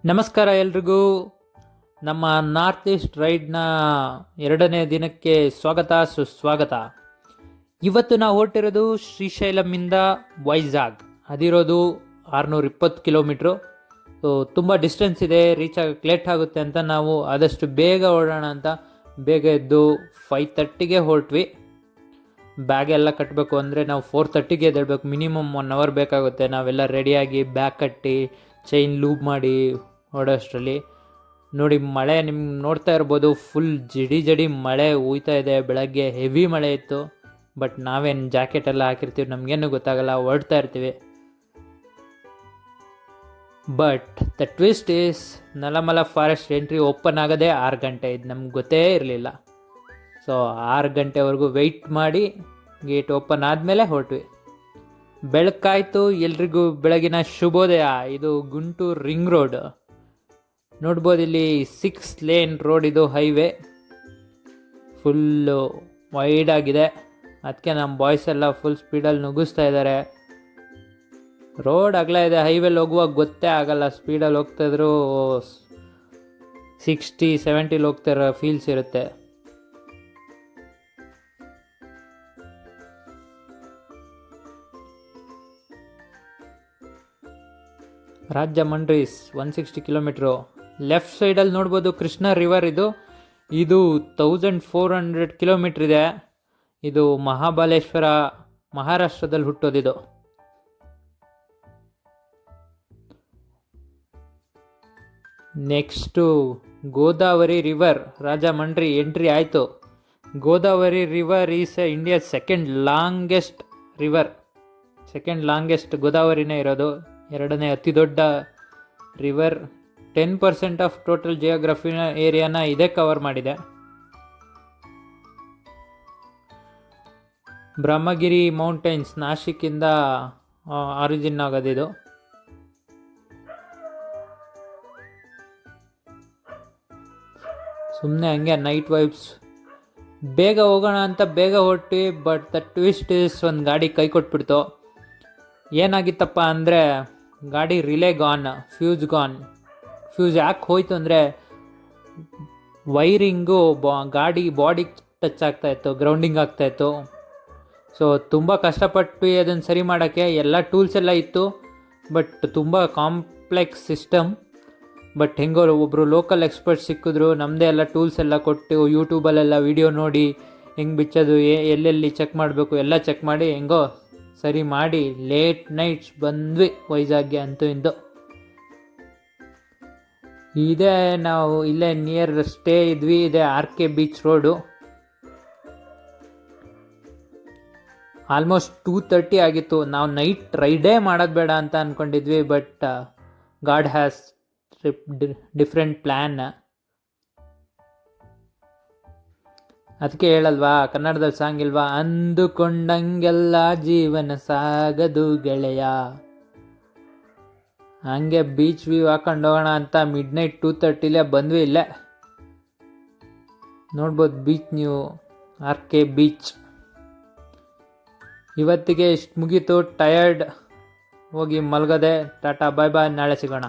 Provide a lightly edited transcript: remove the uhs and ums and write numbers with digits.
ನಮಸ್ಕಾರ ಎಲ್ರಿಗೂ. ನಮ್ಮ ನಾರ್ತ್ ಈಸ್ಟ್ ರೈಡ್ನ 2ನೇ ದಿನಕ್ಕೆ ಸುಸ್ವಾಗತ. ಇವತ್ತು ನಾವು ಹೊರಟಿರೋದು ಶ್ರೀಶೈಲಮಿಂದ ವೈಜಾಗ್. ಅದಿರೋದು 620 ಕಿಲೋಮೀಟ್ರು. ಸೊ ತುಂಬ ಡಿಸ್ಟೆನ್ಸ್ ಇದೆ, ರೀಚ್ ಆಗೋಕ್ಕೆ ಲೇಟ್ ಆಗುತ್ತೆ ಅಂತ ನಾವು ಆದಷ್ಟು ಬೇಗ ಹೊರಡೋಣ ಅಂತ ಬೇಗ ಎದ್ದು 5:30ಗೆ ಹೊರಟ್ವಿ. ಬ್ಯಾಗ್ ಎಲ್ಲ ಕಟ್ಟಬೇಕು ಅಂದರೆ ನಾವು 4:30ಗೆ ಎದ್ದೇಳಬೇಕು. ಮಿನಿಮಮ್ 1 ಅವರ್ ಬೇಕಾಗುತ್ತೆ. ನಾವೆಲ್ಲ ರೆಡಿಯಾಗಿ ಬ್ಯಾಗ್ ಕಟ್ಟಿ ಚೈನ್ ಲೂಬ್ ಮಾಡಿ ಹೊರಡೋಷ್ಟರಲ್ಲಿ ನೋಡಿ ಮಳೆ ನಿಮ್ಗೆ ನೋಡ್ತಾ ಇರ್ಬೋದು. ಫುಲ್ ಜಡಿ ಮಳೆ ಹುಯ್ತಾ ಇದೆ. ಬೆಳಗ್ಗೆ ಹೆವಿ ಮಳೆ ಇತ್ತು. ಬಟ್ ನಾವೇನು ಜಾಕೆಟ್ ಎಲ್ಲ ಹಾಕಿರ್ತೀವಿ, ನಮಗೇನು ಗೊತ್ತಾಗಲ್ಲ, ಹೊರಡ್ತಾ ಇರ್ತೀವಿ. But the twist is Nallamala forest entry open ಆಗೋದೇ 6 ಗಂಟೆ. ಇದು ನಮ್ಗೆ ಗೊತ್ತೇ ಇರಲಿಲ್ಲ. ಸೊ 6 ಗಂಟೆವರೆಗೂ ವೆಯ್ಟ್ ಮಾಡಿ ಗೇಟ್ ಓಪನ್ ಆದಮೇಲೆ ಹೊರಟ್ವಿ. ಬೆಳಕಾಯಿತು. ಎಲ್ರಿಗೂ ಬೆಳಗಿನ ಶುಭೋದಯ. ಇದು ಗುಂಟೂರು ರಿಂಗ್ ರೋಡ್ ನೋಡ್ಬೋದು. ಇಲ್ಲಿ 6 ಲೇನ್ ರೋಡ್. ಇದು ಹೈವೇ ಫುಲ್ಲು ವೈಡ್ ಆಗಿದೆ. ಅದಕ್ಕೆ ನಮ್ಮ ಬಾಯ್ಸ್ ಎಲ್ಲ ಫುಲ್ ಸ್ಪೀಡಲ್ಲಿ ನುಗ್ಗಿಸ್ತಾ ಇದ್ದಾರೆ. ರೋಡ್ ಅಗಲ ಇದೆ. ಹೈವೇಲಿ ಹೋಗುವಾಗ ಗೊತ್ತೇ ಆಗಲ್ಲ. ಸ್ಪೀಡಲ್ಲಿ ಹೋಗ್ತಾಯಿದ್ರು 60-70 ಹೋಗ್ತಾಯಿರೋ ಫೀಲ್ಸ್ ಇರುತ್ತೆ. ರಾಜಮಂಡ್ರಿ 160 ಕಿಲೋಮೀಟ್ರು. ಲೆಫ್ಟ್ ಸೈಡಲ್ಲಿ ನೋಡ್ಬೋದು ಕೃಷ್ಣ ರಿವರ್. ಇದು 1400 ಕಿಲೋಮೀಟ್ರ್ ಇದೆ. ಇದು ಮಹಾಬಲೇಶ್ವರ ಮಹಾರಾಷ್ಟ್ರದಲ್ಲಿ ಹುಟ್ಟೋದಿದು. Next Godavari river. Rajahmundry entry ಆಯಿತು. Godavari river is India second longest river. Second longest ಗೋದಾವರಿನೇ ಇರೋದು. 2ನೇ ಅತಿ ದೊಡ್ಡ ರಿವರ್. 10% ಆಫ್ ಟೋಟಲ್ ಜಿಯೋಗ್ರಫಿನ ಏರಿಯಾನ ಇದೇ ಕವರ್ ಮಾಡಿದೆ. ಬ್ರಹ್ಮಗಿರಿ ಮೌಂಟೇನ್ಸ್ ನಾಶಿಕಿಂದ ಆರಿಜಿನ್ ಆಗೋದಿದು. ಸುಮ್ಮನೆ ಹಂಗೆ ನೈಟ್ ವೈಬ್ಸ್. ಬೇಗ ಹೋಗೋಣ ಅಂತ ಬೇಗ ಹೊರಟ್ವಿ. ಬಟ್ ದ ಟ್ವಿಸ್ಟ್ ಇಸ್ ಒಂದು ಗಾಡಿ ಕೈ ಕೊಟ್ಬಿಡ್ತು. ಏನಾಗಿತ್ತಪ್ಪ ಅಂದರೆ ಗಾಡಿ ರಿಲೇ ಗಾನ್, ಫ್ಯೂಸ್ ಯಾಕೆ ಹೋಯ್ತು ಅಂದರೆ ವೈರಿಂಗು ಗಾಡಿ ಬಾಡಿಗೆ ಟಚ್ ಆಗ್ತಾಯಿತ್ತು, ಗ್ರೌಂಡಿಂಗ್ ಆಗ್ತಾಯಿತ್ತು. ಸೊ ತುಂಬ ಕಷ್ಟಪಟ್ಟು ಅದನ್ನು ಸರಿ ಮಾಡೋಕ್ಕೆ. ಎಲ್ಲ ಟೂಲ್ಸ್ ಎಲ್ಲ ಇತ್ತು, ಬಟ್ ತುಂಬ ಕಾಂಪ್ಲೆಕ್ಸ್ ಸಿಸ್ಟಮ್. ಬಟ್ ಹೆಂಗೋ ಒಬ್ಬರು ಲೋಕಲ್ ಎಕ್ಸ್ಪರ್ಟ್ ಸಿಕ್ಕಿದ್ರು. ನಮ್ಮದೇ ಎಲ್ಲ ಟೂಲ್ಸ್ ಎಲ್ಲ ಕೊಟ್ಟು ಯೂಟ್ಯೂಬಲ್ಲೆಲ್ಲ ವಿಡಿಯೋ ನೋಡಿ ಹೆಂಗೆ ಬಿಚ್ಚೋದು, ಎಲ್ಲೆಲ್ಲಿ ಚೆಕ್ ಮಾಡಬೇಕು ಎಲ್ಲ ಚೆಕ್ ಮಾಡಿ ಹೆಂಗೋ ಸರಿ ಮಾಡಿ ಲೇಟ್ ನೈಟ್ಸ್ ಬಂದ್ವಿ ವೈಜಾಗ್ಗೆ. ಅಂತೂ ಇಂದು ಇದೇ ನಾವು ಇಲ್ಲೇ ನಿಯರ್ ಸ್ಟೇ ಇದ್ವಿ. ಇದೆ RK ಬೀಚ್ ರೋಡು. ಆಲ್ಮೋಸ್ಟ್ 2:30 ಆಗಿತ್ತು. ನಾವು ನೈಟ್ ರೈಡೇ ಮಾಡೋದು ಬೇಡ ಅಂತ ಅಂದ್ಕೊಂಡಿದ್ವಿ. But god has different plan. ಅದಕ್ಕೆ ಹೇಳಲ್ವಾ ಕನ್ನಡದಲ್ಲಿ ಸಾಂಗ್ ಇಲ್ವಾ, ಅಂದುಕೊಂಡಂಗೆಲ್ಲ ಜೀವನ ಸಾಗದು ಗೆಳೆಯ. ಹಂಗೆ ಬೀಚ್ ವ್ಯೂ ಹಾಕೊಂಡು ಹೋಗೋಣ ಅಂತ ಮಿಡ್ನೈಟ್ 2:30 ಬಂದ್ವಿ. ಇಲ್ಲೇ ನೋಡ್ಬೋದು ಬೀಚ್, ನೀವು RK ಬೀಚ್. ಇವತ್ತಿಗೆ ಇಷ್ಟು ಮುಗೀತು. ಟಯರ್ಡ್, ಹೋಗಿ ಮಲಗದೆ. ಟಾಟಾ ಬಾಯ್ ಬಾಯ್, ನಾಳೆ ಸಿಗೋಣ.